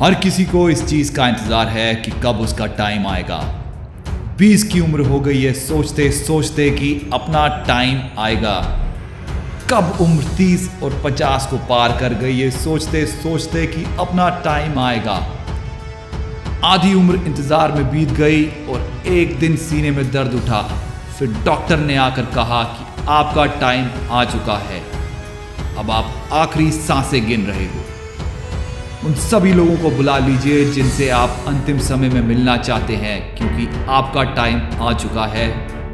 हर किसी को इस चीज का इंतजार है कि कब उसका टाइम आएगा। 20 की उम्र हो गई है सोचते सोचते कि अपना टाइम आएगा। कब उम्र 30 और 50 को पार कर गई है सोचते सोचते कि अपना टाइम आएगा। आधी उम्र इंतजार में बीत गई और एक दिन सीने में दर्द उठा। फिर डॉक्टर ने आकर कहा कि आपका टाइम आ चुका है, अब आप आखिरी सांसें गिन रहे हो। उन सभी लोगों को बुला लीजिए जिनसे आप अंतिम समय में मिलना चाहते हैं, क्योंकि आपका टाइम आ चुका है।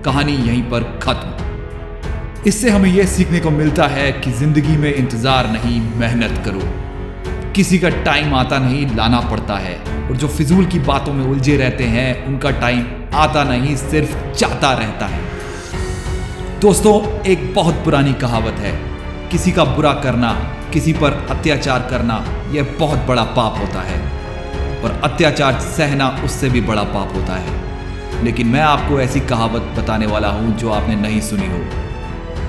कहानी यहीं पर खत्म। इससे हमें यह सीखने को मिलता है कि जिंदगी में इंतजार नहीं, मेहनत करो। किसी का टाइम आता नहीं, लाना पड़ता है। और जो फिजूल की बातों में उलझे रहते हैं उनका टाइम आता नहीं, सिर्फ जाता रहता है। दोस्तों, एक बहुत पुरानी कहावत है, किसी का बुरा करना, किसी पर अत्याचार करना, यह बहुत बड़ा पाप होता है, और अत्याचार सहना उससे भी बड़ा पाप होता है। लेकिन मैं आपको ऐसी कहावत बताने वाला हूं जो आपने नहीं सुनी हो।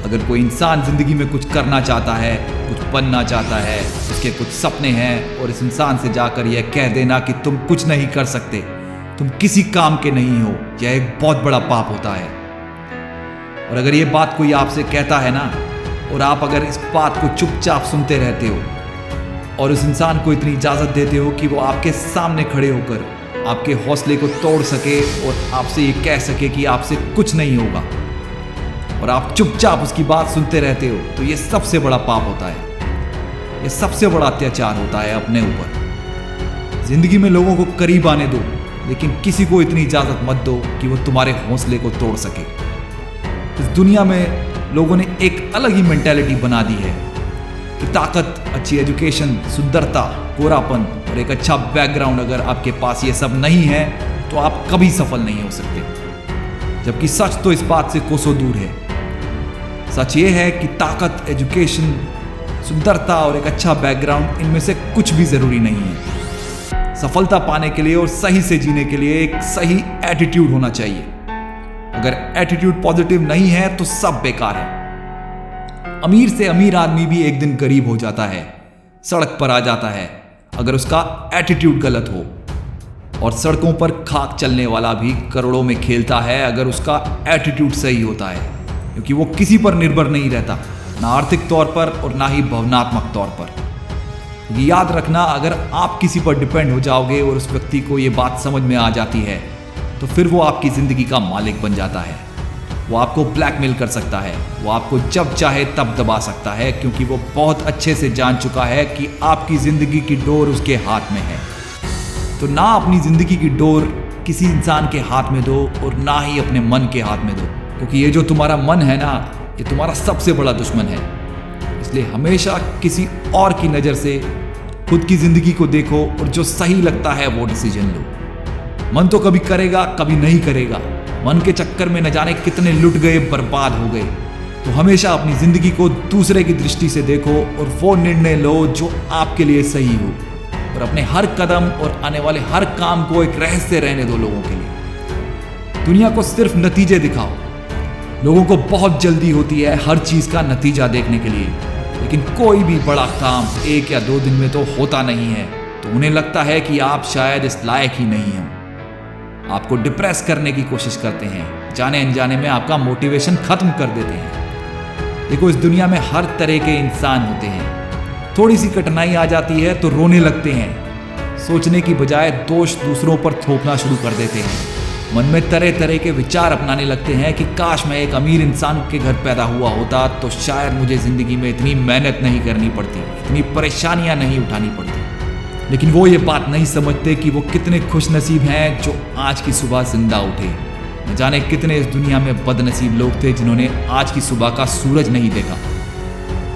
अगर कोई इंसान जिंदगी में कुछ करना चाहता है, कुछ बनना चाहता है, उसके कुछ सपने हैं, और इस इंसान से जाकर यह कह देना कि तुम कुछ नहीं कर सकते, तुम किसी काम के नहीं हो, यह एक बहुत बड़ा पाप होता है। और अगर यह बात कोई आपसे कहता है ना, और आप अगर इस बात को चुपचाप सुनते रहते हो और उस इंसान को इतनी इजाज़त देते हो कि वो आपके सामने खड़े होकर आपके हौसले को तोड़ सके और आपसे ये कह सके कि आपसे कुछ नहीं होगा, और आप चुपचाप उसकी बात सुनते रहते हो, तो ये सबसे बड़ा पाप होता है। ये सबसे बड़ा अत्याचार होता है अपने ऊपर। जिंदगी में लोगों को करीब आने दो, लेकिन किसी को इतनी इजाज़त मत दो कि वो तुम्हारे हौसले को तोड़ सके। इस दुनिया में लोगों ने एक अलग ही मेंटालिटी बना दी है कि ताकत, अच्छी एजुकेशन, सुंदरता, गोरापन और एक अच्छा बैकग्राउंड अगर आपके पास ये सब नहीं है तो आप कभी सफल नहीं हो सकते। जबकि सच तो इस बात से कोसों दूर है। सच ये है कि ताकत, एजुकेशन, सुंदरता और एक अच्छा बैकग्राउंड, इनमें से कुछ भी जरूरी नहीं है। सफलता पाने के लिए और सही से जीने के लिए एक सही एटीट्यूड होना चाहिए। अगर एटीट्यूड पॉजिटिव नहीं है तो सब बेकार है। अमीर से अमीर आदमी भी एक दिन गरीब हो जाता है, सड़क पर आ जाता है, अगर उसका एटीट्यूड गलत हो। और सड़कों पर खाक चलने वाला भी करोड़ों में खेलता है अगर उसका एटीट्यूड सही होता है, क्योंकि वो किसी पर निर्भर नहीं रहता, ना आर्थिक तौर पर और ना ही भावनात्मक तौर पर। याद रखना, अगर आप किसी पर डिपेंड हो जाओगे और उस व्यक्ति को ये बात समझ में आ जाती है, तो फिर वो आपकी जिंदगी का मालिक बन जाता है। वो आपको ब्लैकमेल कर सकता है, वो आपको जब चाहे तब दबा सकता है, क्योंकि वो बहुत अच्छे से जान चुका है कि आपकी जिंदगी की डोर उसके हाथ में है। तो ना अपनी जिंदगी की डोर किसी इंसान के हाथ में दो और ना ही अपने मन के हाथ में दो, क्योंकि ये जो तुम्हारा मन है ना, ये तुम्हारा सबसे बड़ा दुश्मन है। इसलिए हमेशा किसी और की नज़र से खुद की जिंदगी को देखो और जो सही लगता है वो डिसीजन लो। मन तो कभी करेगा, कभी नहीं करेगा। मन के चक्कर में न जाने कितने लुट गए, बर्बाद हो गए। तो हमेशा अपनी जिंदगी को दूसरे की दृष्टि से देखो और वो निर्णय लो जो आपके लिए सही हो, और अपने हर कदम और आने वाले हर काम को एक रहस्य रहने दो लोगों के लिए। दुनिया को सिर्फ नतीजे दिखाओ। लोगों को बहुत जल्दी होती है हर चीज का नतीजा देखने के लिए, लेकिन कोई भी बड़ा काम 1 या 2 दिन में तो होता नहीं है। तो उन्हें लगता है कि आप शायद इस लायक ही नहीं हैं। आपको डिप्रेस करने की कोशिश करते हैं, जाने अनजाने में आपका मोटिवेशन खत्म कर देते हैं। देखो, इस दुनिया में हर तरह के इंसान होते हैं। थोड़ी सी कठिनाई आ जाती है तो रोने लगते हैं। सोचने की बजाय दोष दूसरों पर थोपना शुरू कर देते हैं। मन में तरह तरह के विचार अपनाने लगते हैं कि काश मैं एक अमीर इंसान के घर पैदा हुआ होता तो शायद मुझे जिंदगी में इतनी मेहनत नहीं करनी पड़ती, इतनी परेशानियां नहीं उठानी पड़ती। लेकिन वो ये बात नहीं समझते कि वो कितने खुशनसीब हैं जो आज की सुबह जिंदा उठे। न जाने कितने इस दुनिया में बदनसीब लोग थे जिन्होंने आज की सुबह का सूरज नहीं देखा।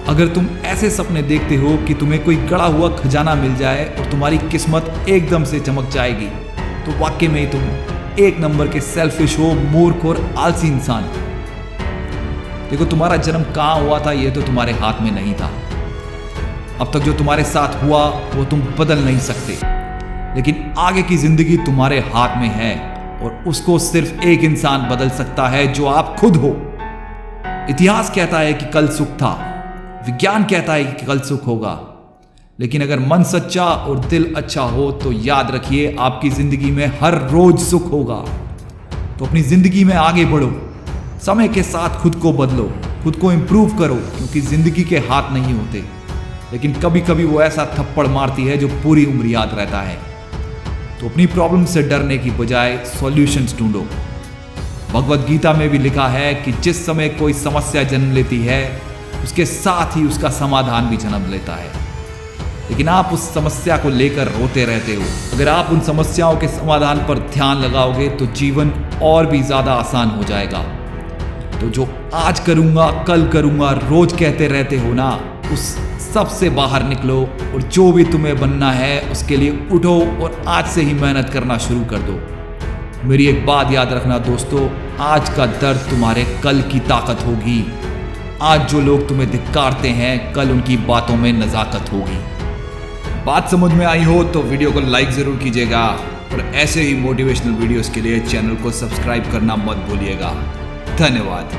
अगर तुम ऐसे सपने देखते हो कि तुम्हें कोई गड़ा हुआ खजाना मिल जाए और तुम्हारी किस्मत एकदम से चमक जाएगी, तो वाकई में तुम एक नंबर के सेल्फिश हो, मूर्ख और आलसी इंसान। देखो, तुम्हारा जन्म कहाँ हुआ था ये तो तुम्हारे हाथ में नहीं था। अब तक जो तुम्हारे साथ हुआ वो तुम बदल नहीं सकते, लेकिन आगे की जिंदगी तुम्हारे हाथ में है और उसको सिर्फ एक इंसान बदल सकता है, जो आप खुद हो। इतिहास कहता है कि कल सुख था, विज्ञान कहता है कि कल सुख होगा, लेकिन अगर मन सच्चा और दिल अच्छा हो तो याद रखिए आपकी जिंदगी में हर रोज सुख होगा। तो अपनी जिंदगी में आगे बढ़ो, समय के साथ खुद को बदलो, खुद को इम्प्रूव करो, क्योंकि जिंदगी के हाथ नहीं होते, लेकिन कभी कभी वो ऐसा थप्पड़ मारती है जो पूरी उम्र याद रहता है। तो अपनी प्रॉब्लम से डरने की बजाय सॉल्यूशंस ढूंढो। भगवत गीता में भी लिखा है कि जिस समय कोई समस्या जन्म लेती है उसके साथ ही उसका समाधान भी जन्म लेता है, लेकिन आप उस समस्या को लेकर रोते रहते हो। अगर आप उन समस्याओं के समाधान पर ध्यान लगाओगे तो जीवन और भी ज्यादा आसान हो जाएगा। तो जो आज करूंगा कल करूंगा रोज कहते रहते हो ना, उस सब से बाहर निकलो और जो भी तुम्हें बनना है उसके लिए उठो और आज से ही मेहनत करना शुरू कर दो। मेरी एक बात याद रखना दोस्तों, आज का दर्द तुम्हारे कल की ताकत होगी। आज जो लोग तुम्हें धिक्कारते हैं, कल उनकी बातों में नजाकत होगी। बात समझ में आई हो तो वीडियो को लाइक जरूर कीजिएगा और ऐसे ही मोटिवेशनल वीडियोस के लिए चैनल को सब्सक्राइब करना मत भूलिएगा। धन्यवाद।